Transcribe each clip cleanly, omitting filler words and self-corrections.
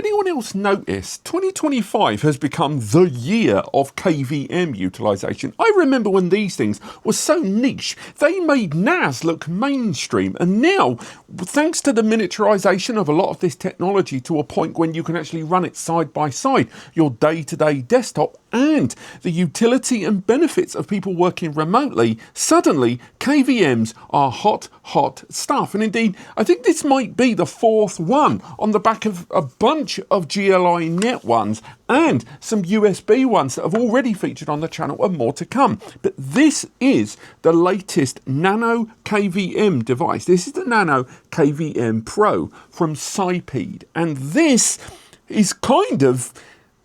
anyone else notice 2025 has become the year of KVM utilization? I remember when these things were so niche, they made NAS look mainstream, and now, thanks to the miniaturization of a lot of this technology to a point when you can actually run it side by side, your day-to-day desktop, and the utility and benefits of people working remotely, suddenly KVMs are hot stuff. And indeed, I think this might be the fourth one on the back of a bunch of GLI net ones and some USB ones that have already featured on the channel and more to come. But this is the latest NanoKVM device. This is the NanoKVM Pro from Cyped, and this is kind of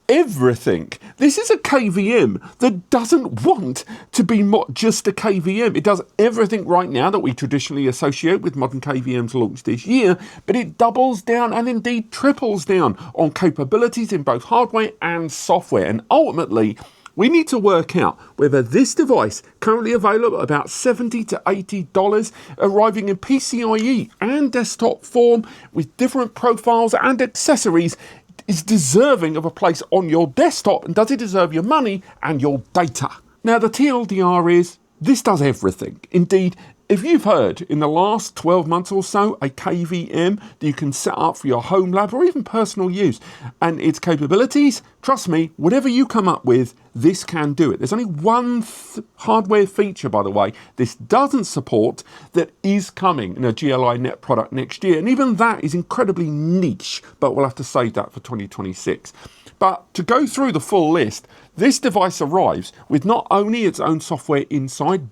everything. This is a KVM that doesn't want to be just a KVM. It does everything right now that we traditionally associate with modern KVMs launched this year, but it doubles down and indeed triples down on capabilities in both hardware and software. And ultimately, we need to work out whether this device, currently available at about $70 to $80, arriving in PCIe and desktop form with different profiles and accessories, is deserving of a place on your desktop, and does it deserve your money and your data? Now, the TLDR is, this does everything. Indeed, if you've heard in the last 12 months or so a KVM that you can set up for your home lab or even personal use, and its capabilities, trust me, whatever you come up with, this can do it. There's only one hardware feature, by the way, this doesn't support that is coming in a GLI net product next year, and even that is incredibly niche, but we'll have to save that for 2026. But to go through the full list, this device arrives with not only its own software inside,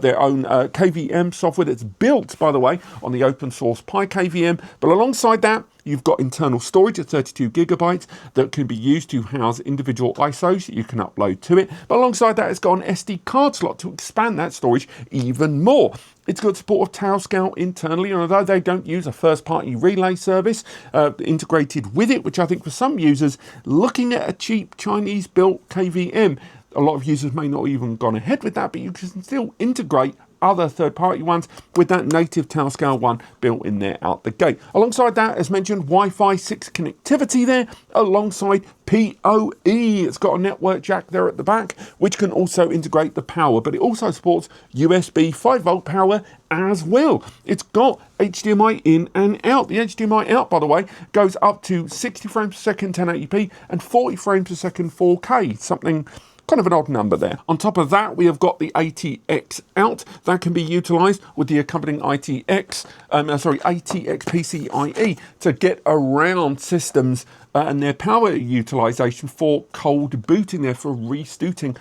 their own KVM software that's built, by the way, on the open source PiKVM, but alongside that, you've got internal storage at 32 gigabytes that can be used to house individual ISOs that you can upload to it. But alongside that, it's got an SD card slot to expand that storage even more. It's got support of Tailscale internally, and although they don't use a first-party relay service integrated with it, which I think for some users, looking at a cheap Chinese-built KVM, a lot of users may not even gone ahead with that, but you can still integrate other third-party ones with that native Tailscale one built in there out the gate. Alongside that, as mentioned, Wi-Fi 6 connectivity there, alongside PoE. It's got a network jack there at the back, which can also integrate the power, but it also supports USB 5-volt power as well. It's got HDMI in and out. The HDMI out, by the way, goes up to 60 frames per second 1080p and 40 frames per second 4K, something kind of an odd number there. On top of that, we have got the ATX out that can be utilized with the accompanying ATX PCIe to get around systems and their power utilization for cold booting there, for restarting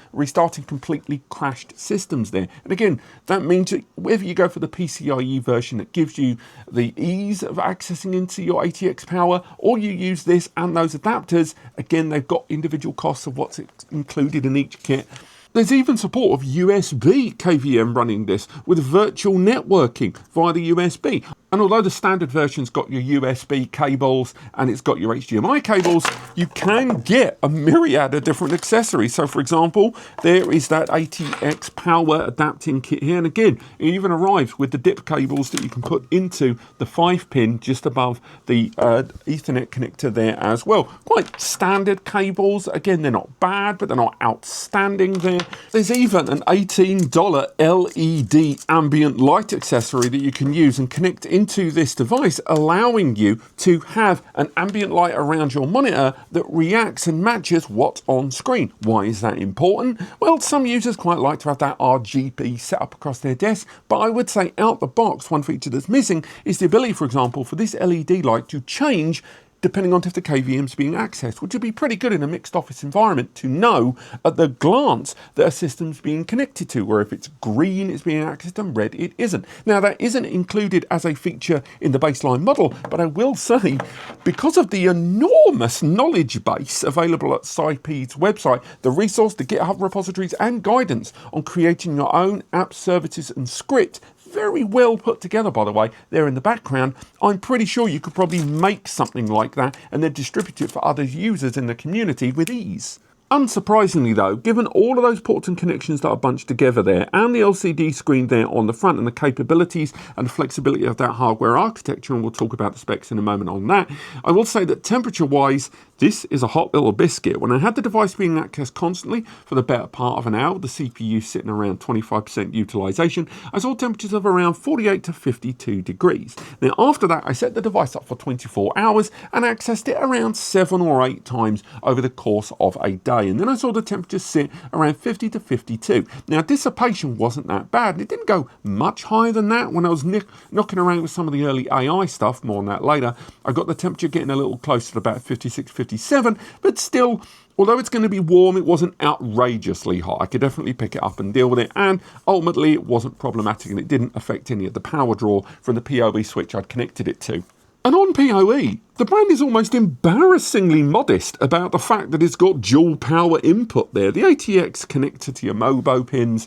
completely crashed systems there. And again, that means that whether you go for the PCIe version that gives you the ease of accessing into your ATX power, or you use this and those adapters, again, they've got individual costs of what's included in each kit. There's even support of USB KVM running this with virtual networking via the USB. And although the standard version's got your USB cables and it's got your HDMI cables, you can get a myriad of different accessories. So for example, there is that ATX power adapting kit here. And again, it even arrives with the dip cables that you can put into the 5-pin just above the Ethernet connector there as well. Quite standard cables. Again, they're not bad, but they're not outstanding there. There's even an $18 LED ambient light accessory that you can use and connect into this device, allowing you to have an ambient light around your monitor that reacts and matches what's on screen. Why is that important? Well, some users quite like to have that RGB set up across their desk, but I would say out the box, one feature that's missing is the ability, for example, for this LED light to change depending on if the KVM's being accessed, which would be pretty good in a mixed office environment to know at the glance that a system's being connected to, where if it's green, it's being accessed and red, it isn't. Now, that isn't included as a feature in the baseline model, but I will say, because of the enormous knowledge base available at Cyped's website, the resource, the GitHub repositories and guidance on creating your own app services and script, very well put together, by the way, there in the background. I'm pretty sure you could probably make something like that and then distribute it for other users in the community with ease. Unsurprisingly though, given all of those ports and connections that are bunched together there, and the LCD screen there on the front, and the capabilities and the flexibility of that hardware architecture, and we'll talk about the specs in a moment on that, I will say that temperature-wise, this is a hot little biscuit. When I had the device being accessed constantly for the better part of an hour, the CPU sitting around 25% utilization, I saw temperatures of around 48 to 52 degrees. Now after that, I set the device up for 24 hours and accessed it around 7 or 8 times over the course of a day. And then I saw the temperatures sit around 50 to 52. Now dissipation wasn't that bad, and it didn't go much higher than that. When I was knocking around with some of the early AI stuff, more on that later, I got the temperature getting a little closer to about 56, 57, but still, although it's going to be warm, it wasn't outrageously hot. I could definitely pick it up and deal with it, and ultimately it wasn't problematic, and it didn't affect any of the power draw from the PoE switch I'd connected it to. And on PoE, the brand is almost embarrassingly modest about the fact that it's got dual power input there. The ATX connector to your MOBO pins,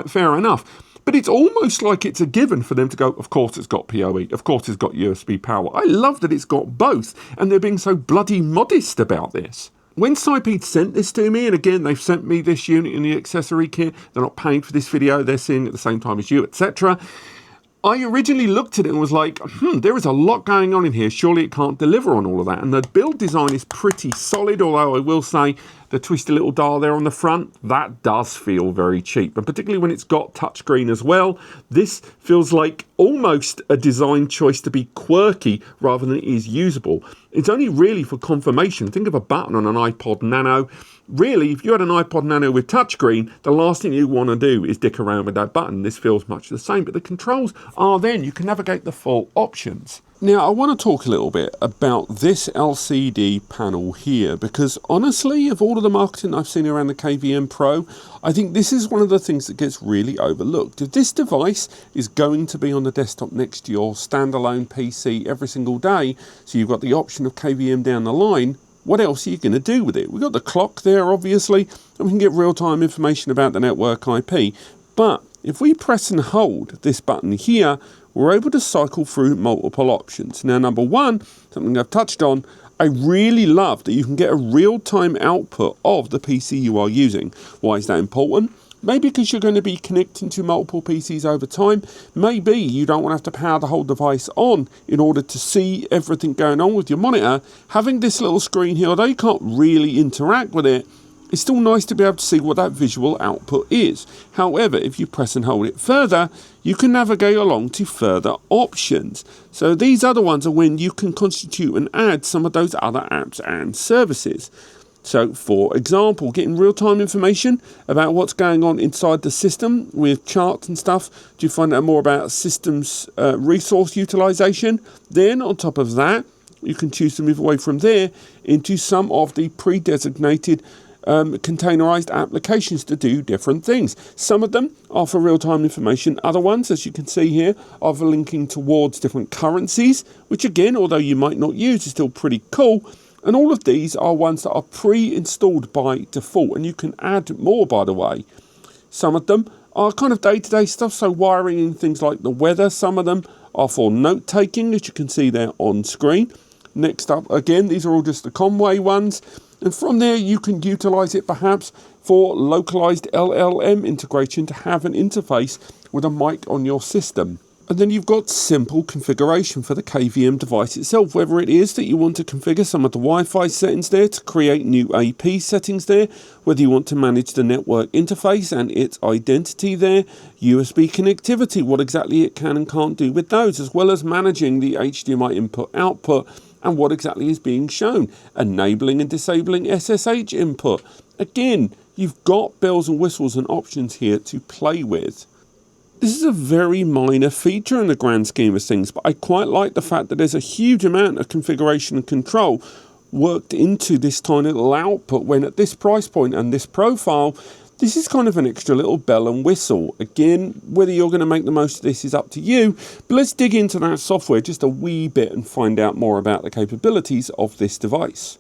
fair enough. But it's almost like it's a given for them to go, of course it's got PoE, of course it's got USB power. I love that it's got both, and they're being so bloody modest about this. When Cypeed sent this to me, and again, they've sent me this unit in the accessory kit, they're not paying for this video, they're seeing it at the same time as you, etc. I originally looked at it and was like, there is a lot going on in here. Surely it can't deliver on all of that. And the build design is pretty solid, although I will say the twisty little dial there on the front, that does feel very cheap. And particularly when it's got touchscreen as well, this feels like almost a design choice to be quirky rather than it is usable. It's only really for confirmation. Think of a button on an iPod Nano. Really, if you had an iPod Nano with touchscreen, the last thing you want to do is dick around with that button. This feels much the same, but the controls are then. You can navigate the full options. Now, I want to talk a little bit about this LCD panel here, because honestly, of all of the marketing I've seen around the KVM Pro, I think this is one of the things that gets really overlooked. If this device is going to be on the desktop next to your standalone PC every single day, so you've got the option of KVM down the line, what else are you going to do with it? We've got the clock there, obviously, and we can get real-time information about the network IP. But if we press and hold this button here, we're able to cycle through multiple options. Now, number one, something I've touched on, I really love that you can get a real-time output of the PC you are using. Why is that important? Maybe because you're going to be connecting to multiple PCs over time. Maybe you don't want to have to power the whole device on in order to see everything going on with your monitor. Having this little screen here, although you can't really interact with it, it's still nice to be able to see what that visual output is. However, if you press and hold it further, you can navigate along to further options. So these other ones are when you can constitute and add some of those other apps and services. So, for example, getting real-time information about what's going on inside the system with charts and stuff. Do you find out more about systems resource utilization? Then, on top of that, you can choose to move away from there into some of the pre-designated containerized applications to do different things. Some of them are for real-time information. Other ones, as you can see here, are for linking towards different currencies, which again, although you might not use, is still pretty cool. And all of these are ones that are pre-installed by default, and you can add more, by the way. Some of them are kind of day-to-day stuff, so wiring in things like the weather. Some of them are for note-taking, as you can see there on screen. Next up, again, these are all just the Conway ones. And from there, you can utilize it perhaps for localized LLM integration to have an interface with a mic on your system. And then you've got simple configuration for the KVM device itself, whether it is that you want to configure some of the Wi-Fi settings there to create new AP settings there, whether you want to manage the network interface and its identity there, USB connectivity, what exactly it can and can't do with those, as well as managing the HDMI input-output and what exactly is being shown, enabling and disabling SSH input. Again, you've got bells and whistles and options here to play with. This is a very minor feature in the grand scheme of things, but I quite like the fact that there's a huge amount of configuration and control worked into this tiny little output, when at this price point and this profile, this is kind of an extra little bell and whistle. Again, whether you're going to make the most of this is up to you, but let's dig into that software just a wee bit and find out more about the capabilities of this device.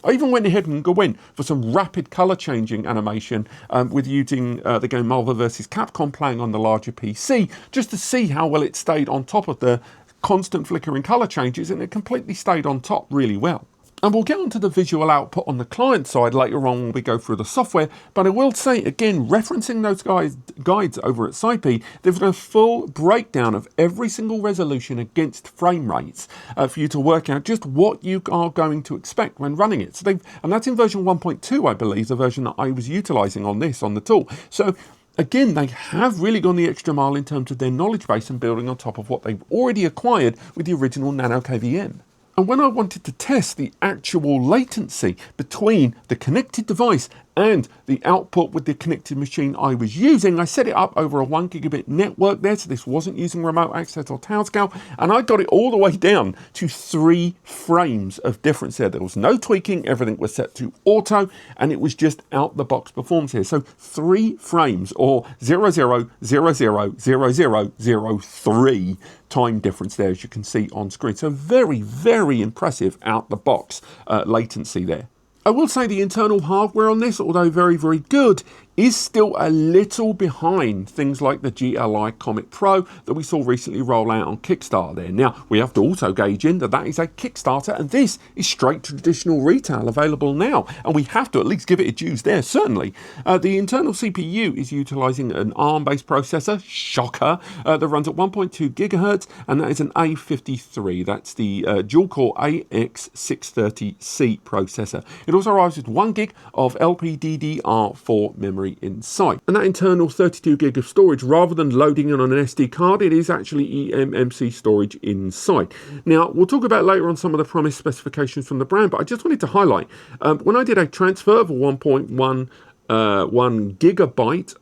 I even went ahead and went for some rapid colour changing animation with using the game Marvel vs. Capcom playing on the larger PC, just to see how well it stayed on top of the constant flickering colour changes, and it completely stayed on top really well. And we'll get onto the visual output on the client side later on when we go through the software, but I will say again, referencing those guides over at SciP, they've got a full breakdown of every single resolution against frame rates for you to work out just what you are going to expect when running it. So and that's in version 1.2, I believe, the version that I was utilizing on the tool. So again, they have really gone the extra mile in terms of their knowledge base and building on top of what they've already acquired with the original NanoKVM. And when I wanted to test the actual latency between the connected device and the output with the connected machine I was using, I set it up over a 1 gigabit network there, so this wasn't using remote access or Tailscale, and I got it all the way down to 3 frames of difference there. There was no tweaking, everything was set to auto, and it was just out the box performance here. So 3 frames, or 0.00000003 time difference there, as you can see on screen. So very, very impressive out the box latency there. I will say the internal hardware on this, although very, very good, is still a little behind things like the GLI Comet Pro that we saw recently roll out on Kickstarter there. Now, we have to also gauge in that that is a Kickstarter, and this is straight traditional retail available now, and we have to at least give it a dues there, certainly. The internal CPU is utilizing an ARM-based processor, shocker, that runs at 1.2 gigahertz, and that is an A53. That's the dual-core AX630C processor. It also arrives with 1 gig of LPDDR4 memory inside, and that internal 32 gig of storage, rather than loading it on an SD card, it is actually eMMC storage inside. Now, we'll talk about later on some of the promised specifications from the brand, but I just wanted to highlight when I did a transfer of 1.1 gigabyte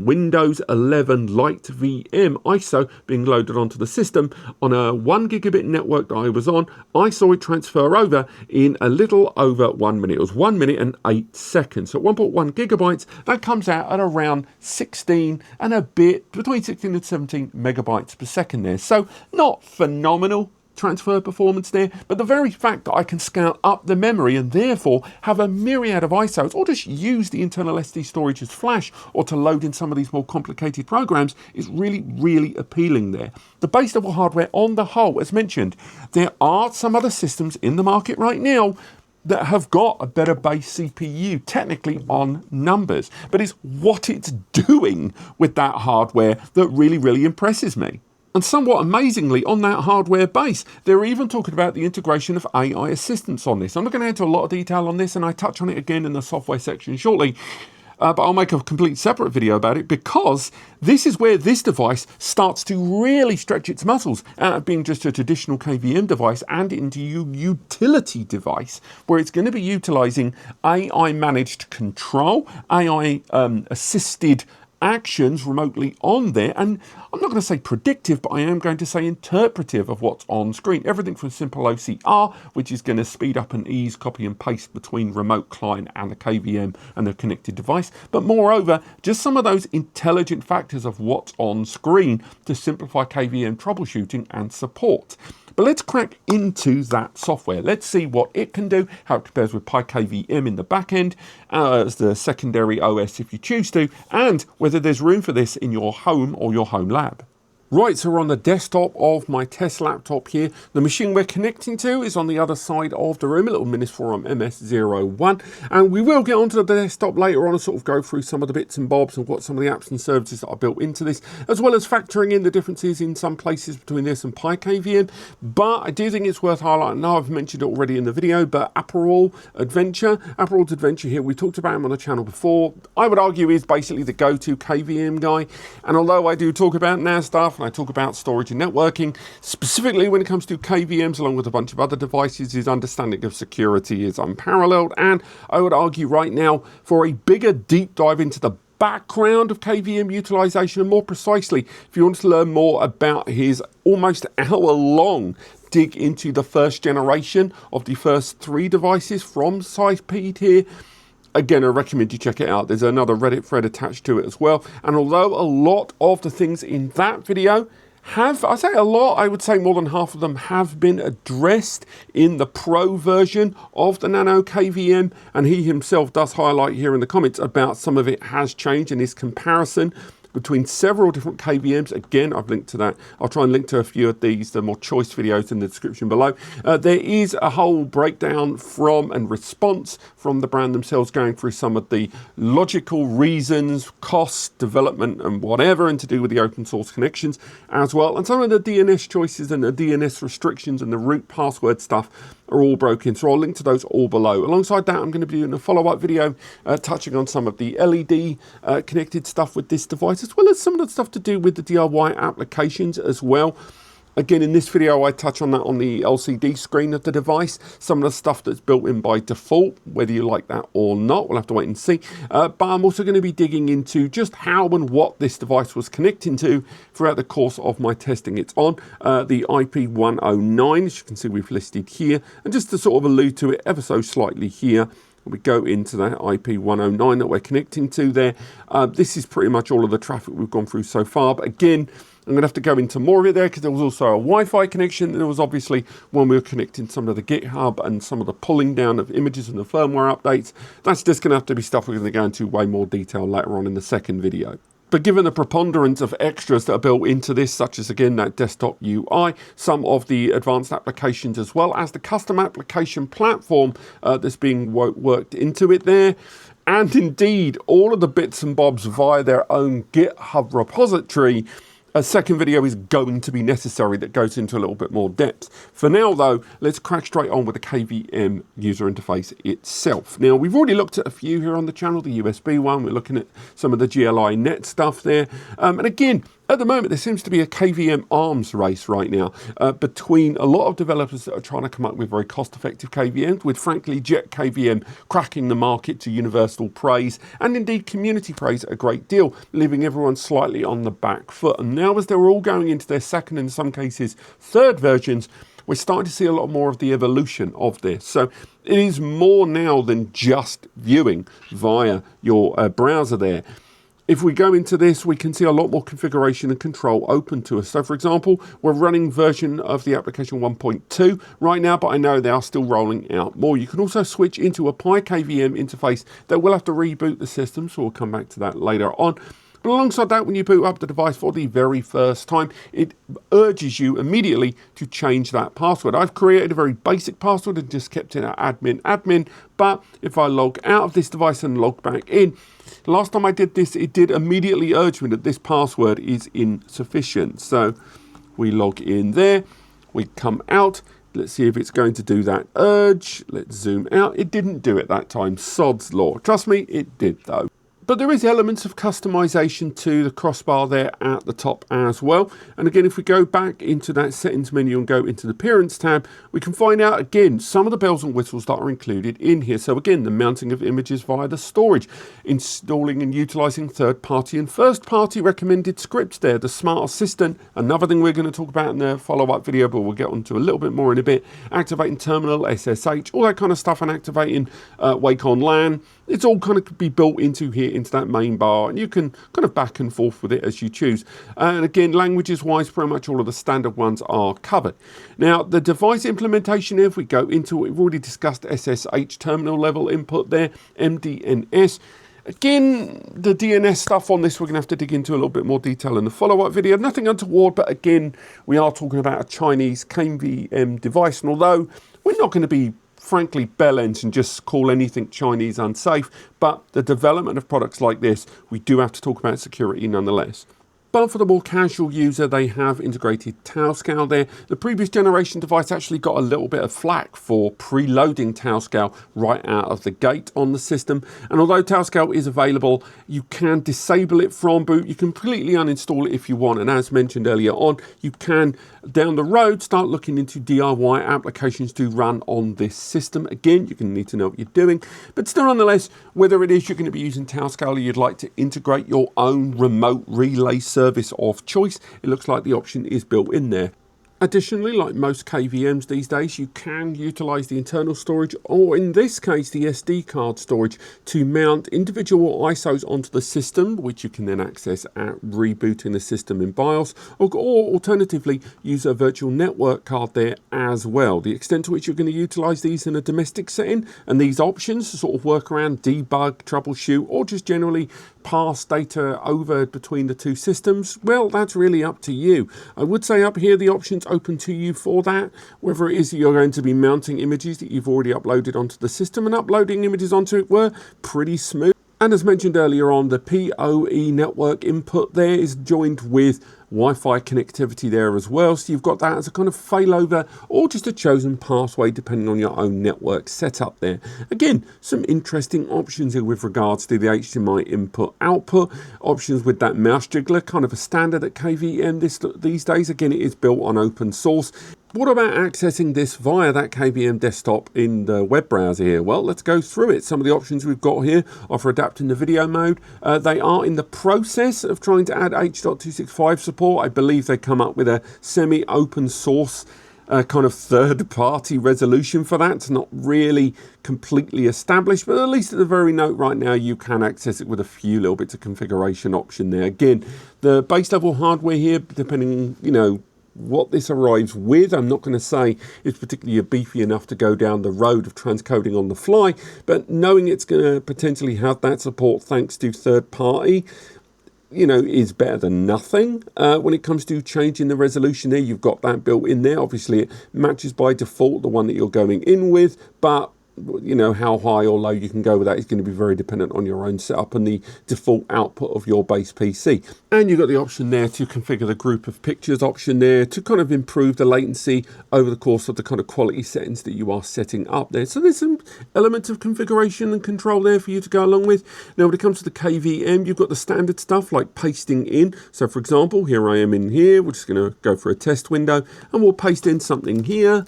Windows 11 Lite VM ISO being loaded onto the system on a 1 gigabit network that I was on, I saw it transfer over in a little over 1 minute. It was 1 minute and 8 seconds. So 1.1 gigabytes, that comes out at around 16 and a bit, between 16 and 17 megabytes per second there. So not phenomenal transfer performance there, but the very fact that I can scale up the memory and therefore have a myriad of ISOs, or just use the internal SD storage as flash, or to load in some of these more complicated programs, is really, really appealing there. The base level hardware on the whole, as mentioned, there are some other systems in the market right now that have got a better base CPU, technically on numbers, but it's what it's doing with that hardware that really, really impresses me. And somewhat amazingly, on that hardware base, they're even talking about the integration of AI assistance on this. I'm not going to enter a lot of detail on this, and I touch on it again in the software section shortly, but I'll make a complete separate video about it, because this is where this device starts to really stretch its muscles out of being just a traditional KVM device and into a utility device, where it's going to be utilizing AI managed control, AI assisted actions remotely on there, and I'm not going to say predictive, but I am going to say interpretive of what's on screen. Everything from simple OCR, which is going to speed up and ease copy and paste between remote client and the KVM and the connected device, but moreover, just some of those intelligent factors of what's on screen to simplify KVM troubleshooting and support. But let's crack into that software. Let's see what it can do, how it compares with PiKVM in the backend, as the secondary OS if you choose to, and whether there's room for this in your home or your home lab. Right, so we're on the desktop of my test laptop here. The machine we're connecting to is on the other side of the room, a little Minisforum MS01. And we will get onto the desktop later on and sort of go through some of the bits and bobs and what some of the apps and services that are built into this, as well as factoring in the differences in some places between this and PiKVM. But I do think it's worth highlighting, now I've mentioned it already in the video, but Apparel's Adventure here, we talked about him on the channel before. I would argue is basically the go-to KVM guy. And although I do talk about NAS stuff, I talk about storage and networking, specifically when it comes to KVMs along with a bunch of other devices, his understanding of security is unparalleled, and I would argue right now for a bigger deep dive into the background of KVM utilization, and more precisely, if you want to learn more about his almost hour-long dig into the first generation of the first 3 devices from SciP here, again, I recommend you check it out. There's another Reddit thread attached to it as well. And although a lot of the things in that video have, I say a lot, I would say more than half of them have been addressed in the Pro version of the NanoKVM, and he himself does highlight here in the comments about some of it has changed in his comparison between several different KVMs. Again, I've linked to that. I'll try and link to a few of these, the more choice videos in the description below. There is a whole breakdown from and response from the brand themselves, going through some of the logical reasons, costs, development and whatever, and to do with the open source connections as well. And some of the DNS choices and the DNS restrictions and the root password stuff are all broken. So I'll link to those all below. Alongside that, I'm going to be doing a follow-up video touching on some of the LED connected stuff with this device, as well as some of the stuff to do with the DIY applications as well. Again, in this video, I touch on that on the LCD screen of the device, some of the stuff that's built in by default, whether you like that or not, we'll have to wait and see. But I'm also going to be digging into just how and what this device was connecting to throughout the course of my testing. It's on the IP109, as you can see we've listed here, and just to sort of allude to it ever so slightly here, we go into that IP109 that we're connecting to there. This is pretty much all of the traffic we've gone through so far, but again, I'm going to have to go into more of it there, because there was also a Wi-Fi connection. There was obviously when we were connecting some of the GitHub and some of the pulling down of images and the firmware updates. That's just going to have to be stuff we're going to go into way more detail later on in the second video. But given the preponderance of extras that are built into this, such as, again, that desktop UI, some of the advanced applications, as well as the custom application platform that's being worked into it there, and indeed all of the bits and bobs via their own GitHub repository, a second video is going to be necessary that goes into a little bit more depth. For now, though, let's crack straight on with the KVM user interface itself. Now, we've already looked at a few here on the channel, the USB one. We're looking at some of the GLI net stuff there. And again, at the moment, there seems to be a KVM arms race right now between a lot of developers that are trying to come up with very cost-effective KVMs, with, frankly, Jet KVM cracking the market to universal praise, and indeed community praise a great deal, leaving everyone slightly on the back foot. And now, as they're all going into their second and in some cases third versions, we're starting to see a lot more of the evolution of this. So it is more now than just viewing via your browser there. If we go into this, we can see a lot more configuration and control open to us. So, for example, we're running version of the application 1.2 right now, but I know they are still rolling out more. You can also switch into a PiKVM interface that will have to reboot the system, so we'll come back to that later on. But alongside that, when you boot up the device for the very first time, it urges you immediately to change that password. I've created a very basic password and just kept it at admin, but if I log out of this device and log back in, last time I did this, it did immediately urge me that this password is insufficient. So we log in there, we come out. Let's see if it's going to do that urge. Let's zoom out. It didn't do it that time. Sod's law. Trust me, it did though. But there is elements of customization to the crossbar there at the top as well. And again, if we go back into that settings menu and go into the appearance tab, we can find out again some of the bells and whistles that are included in here. So again, the mounting of images via the storage, installing and utilizing third-party and first-party recommended scripts there, the Smart Assistant, another thing we're going to talk about in the follow-up video, but we'll get onto a little bit more in a bit, activating terminal, SSH, all that kind of stuff, and activating Wake on LAN. It's all kind of be built into here, into that main bar, and you can kind of back and forth with it as you choose. And again, languages wise, pretty much all of the standard ones are covered. Now, the device implementation, if we go into it, we've already discussed SSH terminal level input there, MDNS. Again, the DNS stuff on this, we're going to have to dig into a little bit more detail in the follow-up video. Nothing untoward, but again, we are talking about a Chinese KVM device, and although we're not going to be frankly bellends and just call anything Chinese unsafe, but the development of products like this, we do have to talk about security nonetheless. But for the more casual user, they have integrated Tailscale there. The previous generation device actually got a little bit of flack for preloading Tailscale right out of the gate on the system. And although Tailscale is available, you can disable it from boot. You can completely uninstall it if you want. And as mentioned earlier on, you can, down the road, start looking into DIY applications to run on this system. Again, you're going to need to know what you're doing. But still, nonetheless, whether it is you're going to be using Tailscale or you'd like to integrate your own remote relay service of choice, it looks like the option is built in there. Additionally, like most KVMs these days, you can utilize the internal storage, or in this case, the SD card storage, to mount individual ISOs onto the system, which you can then access at rebooting the system in BIOS, or alternatively, use a virtual network card there as well. The extent to which you're going to utilize these in a domestic setting, and these options to sort of work around, debug, troubleshoot, or just generally pass data over between the two systems? Well, that's really up to you. I would say up here the options open to you for that, whether it is that you're going to be mounting images that you've already uploaded onto the system, and uploading images onto it were pretty smooth. And as mentioned earlier on, the PoE network input there is joined with Wi-Fi connectivity there as well. So you've got that as a kind of failover or just a chosen pathway depending on your own network setup there. Again, some interesting options here with regards to the HDMI input output. Options with that mouse jiggler, kind of a standard at KVM these days. Again, it is built on open source. What about accessing this via that KVM desktop in the web browser here? Well, let's go through it. Some of the options we've got here are for adapting the video mode. They are in the process of trying to add H.265 support. I believe they come up with a semi-open source kind of third-party resolution for that. It's not really completely established, but at least at the very note right now, you can access it with a few little bits of configuration option there. Again, the base level hardware here, depending, you know, what this arrives with, I'm not going to say it's particularly beefy enough to go down the road of transcoding on the fly, but knowing it's going to potentially have that support thanks to third party, you know, is better than nothing. When it comes to changing the resolution there, you've got that built in there. Obviously it matches by default the one that you're going in with, but you know, how high or low you can go with that is going to be very dependent on your own setup and the default output of your base PC. And you've got the option there to configure the group of pictures option there to kind of improve the latency over the course of the kind of quality settings that you are setting up there. So there's some elements of configuration and control there for you to go along with. Now when it comes to the KVM, you've got the standard stuff like pasting in. So for example, here I am in here, we're just going to go for a test window and we'll paste in something here.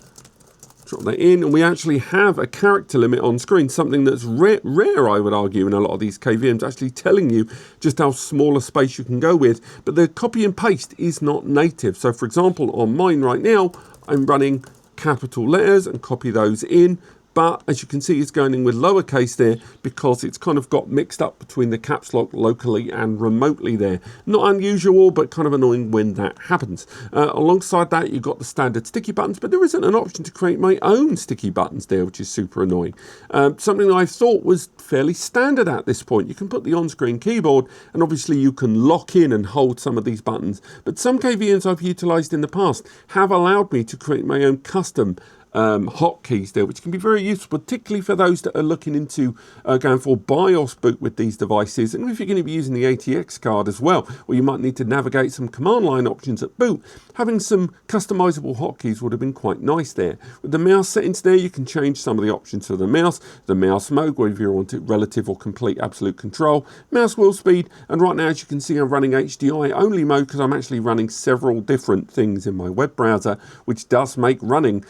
Drop that in, and we actually have a character limit on screen, something that's rare, I would argue, in a lot of these KVMs, actually telling you just how small a space you can go with. But the copy and paste is not native. So for example, on mine right now, I'm running capital letters and copy those in. But as you can see, it's going in with lowercase there because it's kind of got mixed up between the caps lock locally and remotely there. Not unusual, but kind of annoying when that happens. Alongside that, you've got the standard sticky buttons, but there isn't an option to create my own sticky buttons there, which is super annoying. Something I thought was fairly standard at this point. You can put the on-screen keyboard, and obviously you can lock in and hold some of these buttons. But some KVMs I've utilized in the past have allowed me to create my own custom hotkeys there, which can be very useful, particularly for those that are looking into going for BIOS boot with these devices. And if you're going to be using the ATX card as well, where you might need to navigate some command line options at boot, having some customizable hotkeys would have been quite nice there. With the mouse settings there, you can change some of the options for the mouse mode, whether you want it relative or complete absolute control, mouse wheel speed, and right now, as you can see, I'm running HDMI only mode because I'm actually running several different things in my web browser, which does make running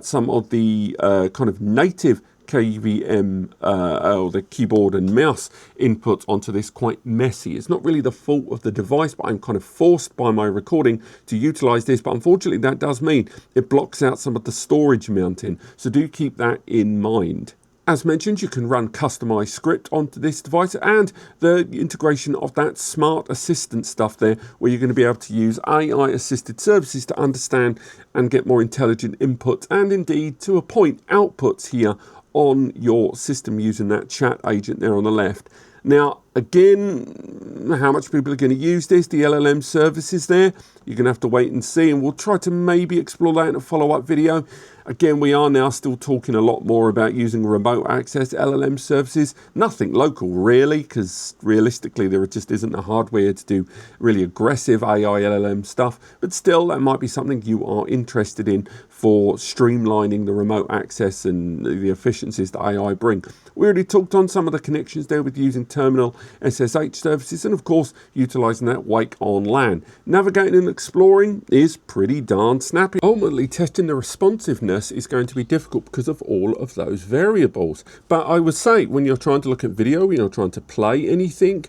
some of the kind of native KVM or the keyboard and mouse inputs onto this quite messy. It's not really the fault of the device, but I'm kind of forced by my recording to utilize this. But unfortunately, that does mean it blocks out some of the storage mounting. So do keep that in mind. As mentioned, you can run customized script onto this device and the integration of that smart assistant stuff there, where you're going to be able to use AI assisted services to understand and get more intelligent inputs and indeed to a point outputs here on your system using that chat agent there on the left. Now, again, how much people are going to use this, the LLM services there, you're going to have to wait and see, and we'll try to maybe explore that in a follow-up video. Again, we are now still talking a lot more about using remote access LLM services. Nothing local, really, because realistically, there just isn't the hardware to do really aggressive AI LLM stuff. But still, that might be something you are interested in for streamlining the remote access and the efficiencies that AI bring. We already talked on some of the connections there with using terminal SSH services and, of course, utilizing that Wake on LAN. Navigating and exploring is pretty darn snappy. Ultimately, testing the responsiveness is going to be difficult because of all of those variables. But I would say when you're trying to look at video, when you're trying to play anything,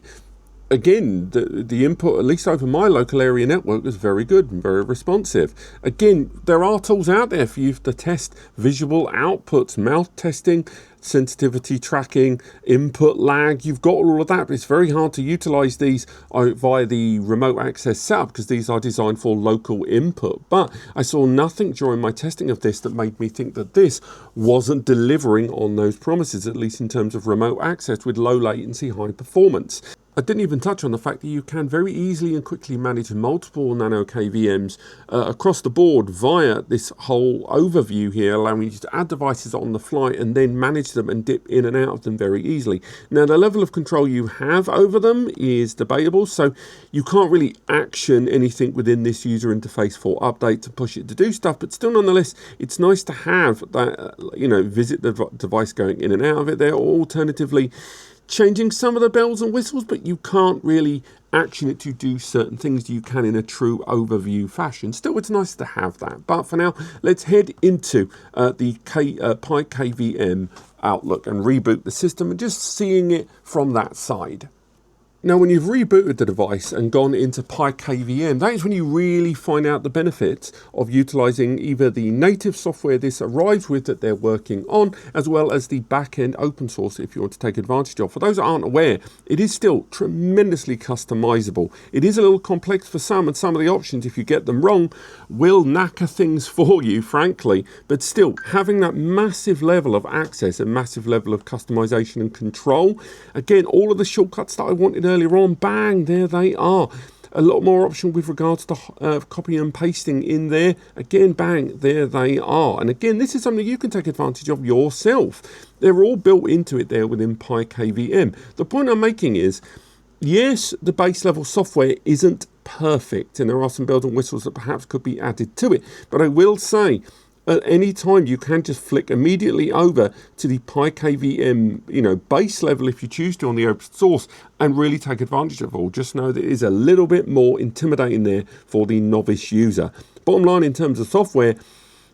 again, the input, at least over my local area network, was very good and very responsive. Again, there are tools out there for you to test visual outputs, mouth testing, sensitivity tracking, input lag. You've got all of that, but it's very hard to utilize these via the remote access setup because these are designed for local input. But I saw nothing during my testing of this that made me think that this wasn't delivering on those promises, at least in terms of remote access with low latency, high performance. I didn't even touch on the fact that you can very easily and quickly manage multiple NanoKVMs across the board via this whole overview here, allowing you to add devices on the fly and then manage them and dip in and out of them very easily. Now, the level of control you have over them is debatable, so you can't really action anything within this user interface for update to push it to do stuff, but still nonetheless, it's nice to have that, visit the device going in and out of it there, or alternatively, changing some of the bells and whistles, but you can't really action it to do certain things you can in a true overview fashion. Still, it's nice to have that. But for now, let's head into the PiKVM Outlook and reboot the system and just seeing it from that side. Now, when you've rebooted the device and gone into PiKVM, that is when you really find out the benefits of utilizing either the native software this arrives with that they're working on, as well as the backend open source if you want to take advantage of. For those that aren't aware, it is still tremendously customizable. It is a little complex for some, and some of the options, if you get them wrong, will knacker things for you, frankly. But still, having that massive level of access and massive level of customization and control, again, all of the shortcuts that I wanted earlier on, bang, there they are. A lot more option with regards to copy and pasting in there. Again, bang, there they are. And again, this is something you can take advantage of yourself. They're all built into it there within PiKVM. The point I'm making is, yes, the base level software isn't perfect, and there are some bells and whistles that perhaps could be added to it. But I will say, at any time, you can just flick immediately over to the PiKVM, base level if you choose to on the open source, and really take advantage of it all. Just know that it is a little bit more intimidating there for the novice user. Bottom line, in terms of software,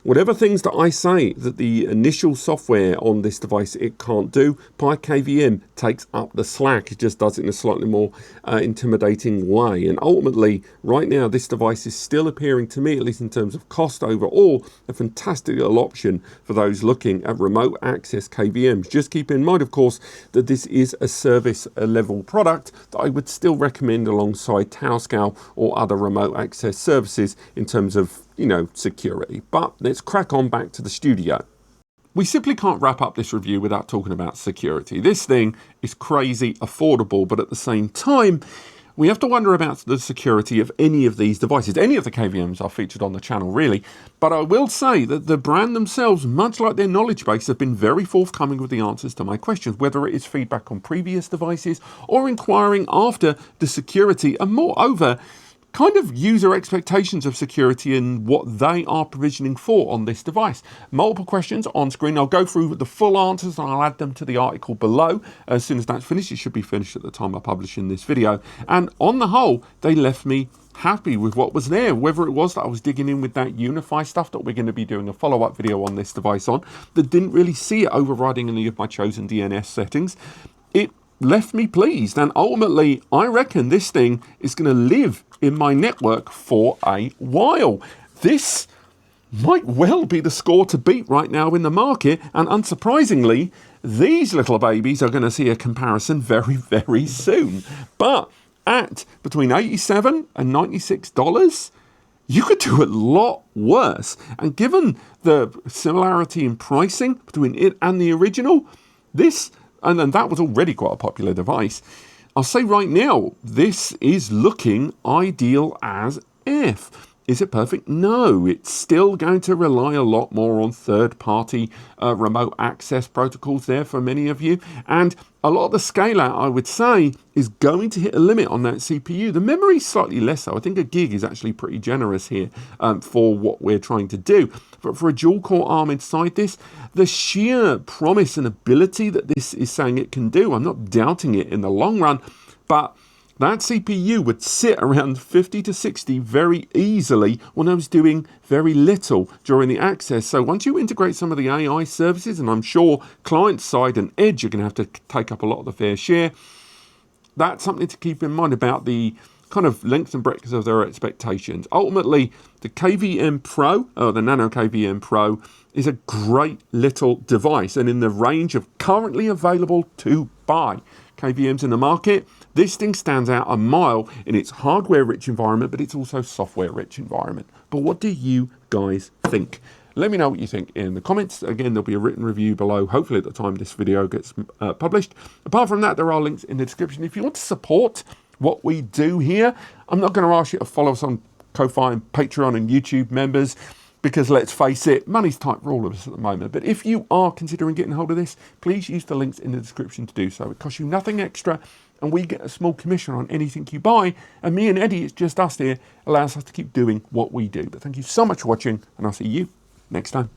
whatever things that I say that the initial software on this device it can't do, PiKVM takes up the slack. It just does it in a slightly more intimidating way. And ultimately, right now, this device is still appearing to me, at least in terms of cost overall, a fantastic little option for those looking at remote access KVMs. Just keep in mind, of course, that this is a service level product that I would still recommend alongside TowerScale or other remote access services in terms of security. But let's crack on back to the studio. We simply can't wrap up this review without talking about security. This thing is crazy affordable, but at the same time, we have to wonder about the security of any of these devices. Any of the KVMs are featured on the channel, really. But I will say that the brand themselves, much like their knowledge base, have been very forthcoming with the answers to my questions, whether it is feedback on previous devices or inquiring after the security, and moreover, kind of user expectations of security and what they are provisioning for on this device. Multiple questions on screen. I'll go through the full answers and I'll add them to the article below. As soon as that's finished, it should be finished at the time I publish in this video. And on the whole, they left me happy with what was there, whether it was that I was digging in with that Unify stuff that we're going to be doing a follow-up video on this device on, that didn't really see it overriding any of my chosen DNS settings. It left me pleased, and ultimately I reckon this thing is going to live in my network for a while. This might well be the score to beat right now in the market, and unsurprisingly, these little babies are going to see a comparison very, very soon. But at between $87 and $96, you could do a lot worse. And given the similarity in pricing between it and the original, this, and that was already quite a popular device, I'll say right now, this is looking ideal as if. Is it perfect? No, it's still going to rely a lot more on third-party remote access protocols there for many of you. And a lot of the scale out, I would say, is going to hit a limit on that CPU. The memory is slightly less, though. I think a gig is actually pretty generous here for what we're trying to do. But for a dual-core ARM inside this, the sheer promise and ability that this is saying it can do, I'm not doubting it in the long run, but that CPU would sit around 50 to 60 very easily when I was doing very little during the access. So once you integrate some of the AI services, and I'm sure client side and edge are going to have to take up a lot of the fair share, that's something to keep in mind about the kind of length and breadth of their expectations. Ultimately, the KVM Pro, or the NanoKVM Pro, is a great little device, and in the range of currently available to buy KVMs in the market, this thing stands out a mile in its hardware-rich environment, but it's also software-rich environment. But what do you guys think? Let me know what you think in the comments. Again, there'll be a written review below, hopefully at the time this video gets published. Apart from that, there are links in the description. If you want to support what we do here, I'm not going to ask you to follow us on Ko-Fi and Patreon and YouTube members, because let's face it, money's tight for all of us at the moment. But if you are considering getting hold of this, please use the links in the description to do so. It costs you nothing extra, and we get a small commission on anything you buy. And me and Eddie, it's just us here, allows us to keep doing what we do. But thank you so much for watching, and I'll see you next time.